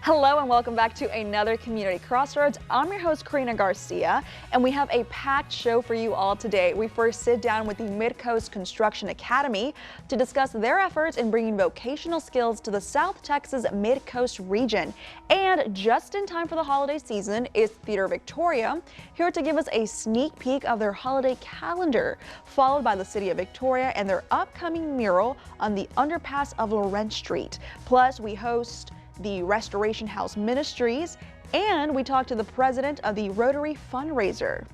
Hello and welcome back to another Community Crossroads. I'm your host, Karina Garcia, and we have a packed show for you all today. We first sit down with the Mid-Coast Construction Academy to discuss their efforts in bringing vocational skills to the South Texas Mid-Coast region. And just in time for the holiday season is Theater Victoria, here to give us a sneak peek of their holiday calendar, followed by the City of Victoria and their upcoming mural on the underpass of Lawrence Street. Plus, we host the Restoration House Ministries, and we talked to the president of the Rotary Fundraiser.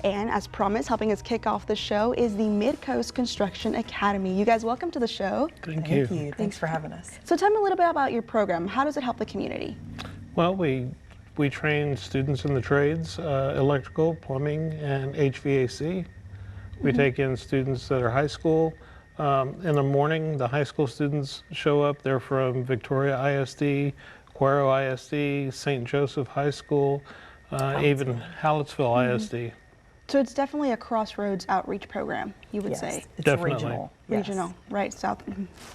And as promised, helping us kick off the show is the Mid-Coast Construction Academy. You guys, welcome to the show. Thank you. Thanks for having us. So tell me a little bit about your program. How does it help the community? Well, we train students in the trades, electrical, plumbing, and HVAC. We take in students that are high school. In the morning, the high school students show up. They're from Victoria ISD, Cuero ISD, St. Joseph High School, even Hallettsville ISD. So it's definitely a crossroads outreach program, you would say. It's Definitely. regional. Regional, right? South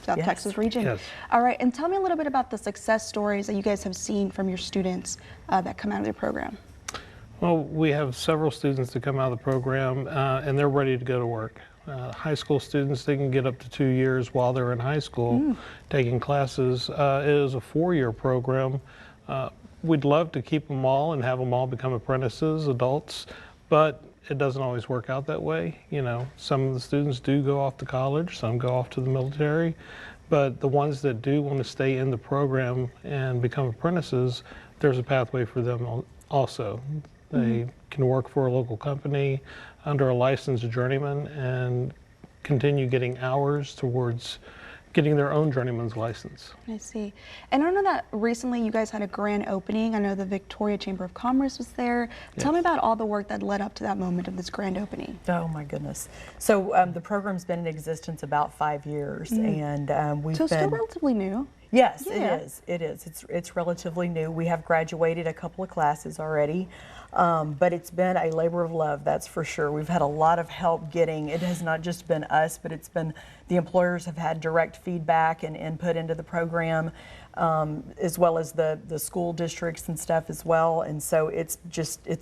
Yes. Texas region. Yes. All right, and tell me a little bit about the success stories that you guys have seen from your students that come out of their program. Well, we have several students that come out of the program and they're ready to go to work. High school students, they can get up to 2 years while they're in high school taking classes. It is a 4-year program. We'd love to keep them all and have them all become apprentices, adults, but it doesn't always work out that way. You know, some of the students do go off to college, some go off to the military, but the ones that do want to stay in the program and become apprentices, there's a pathway for them also. They can work for a local company under a licensed journeyman and continue getting hours towards getting their own journeyman's license. I see. And I know that recently you guys had a grand opening. I know the Victoria Chamber of Commerce was there. Tell me about all the work that led up to that moment of this grand opening. Oh my goodness. So the program's been in existence about 5 years, and we've So been. it's still relatively new. Yes, Yeah. it is. It is. It's relatively new. We have graduated a couple of classes already, but it's been a labor of love, that's for sure. We've had a lot of help getting, it has not just been us, but it's been the employers have had direct feedback and input into the program, as well as the school districts and stuff as well. And so it's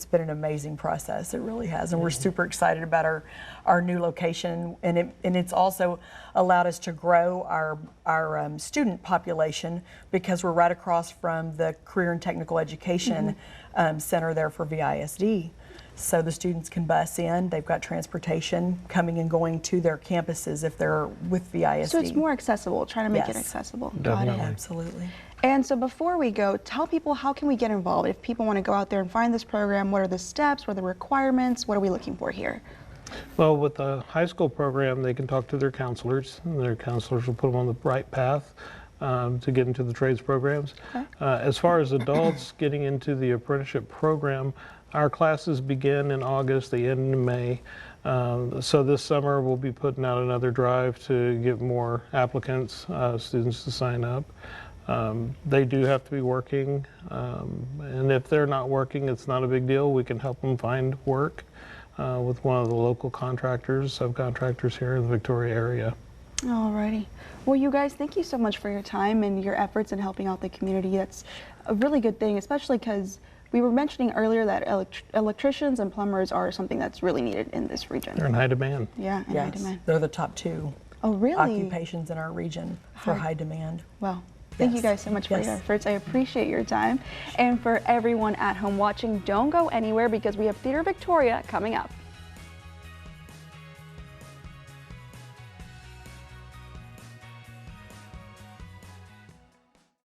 been an amazing process. It really has. And we're super excited about our new location. And it's also allowed us to grow our student population because we're right across from the Career and Technical Education Center there for VISD. So the students can bus in. They've got transportation coming and going to their campuses if they're with VISD. So it's more accessible, trying to make it Yes. accessible. Definitely. Got it. Absolutely. And so before we go, tell people, how can we get involved? If people want to go out there and find this program, what are the steps, what are the requirements, what are we looking for here? Well, with the high school program, they can talk to their counselors, and their counselors will put them on the right path to get into the trades programs. Okay. As far as adults getting into the apprenticeship program, our classes begin in August, they end in May. So this summer we'll be putting out another drive to get more applicants, students to sign up. They do have to be working, and if they're not working, it's not a big deal. We can help them find work with one of the local contractors, subcontractors here in the Victoria area. Alrighty. Well, you guys, thank you so much for your time and your efforts in helping out the community. That's a really good thing, especially because we were mentioning earlier that electricians and plumbers are something that's really needed in this region. They're in high demand. Yeah, in high Yes, demand. they're the top 2 Oh, really? occupations in our region for High- high demand. Well, thank you Yes. guys so much for your Yes. efforts. I appreciate your time. And for everyone at home watching, don't go anywhere because we have Theater Victoria coming up.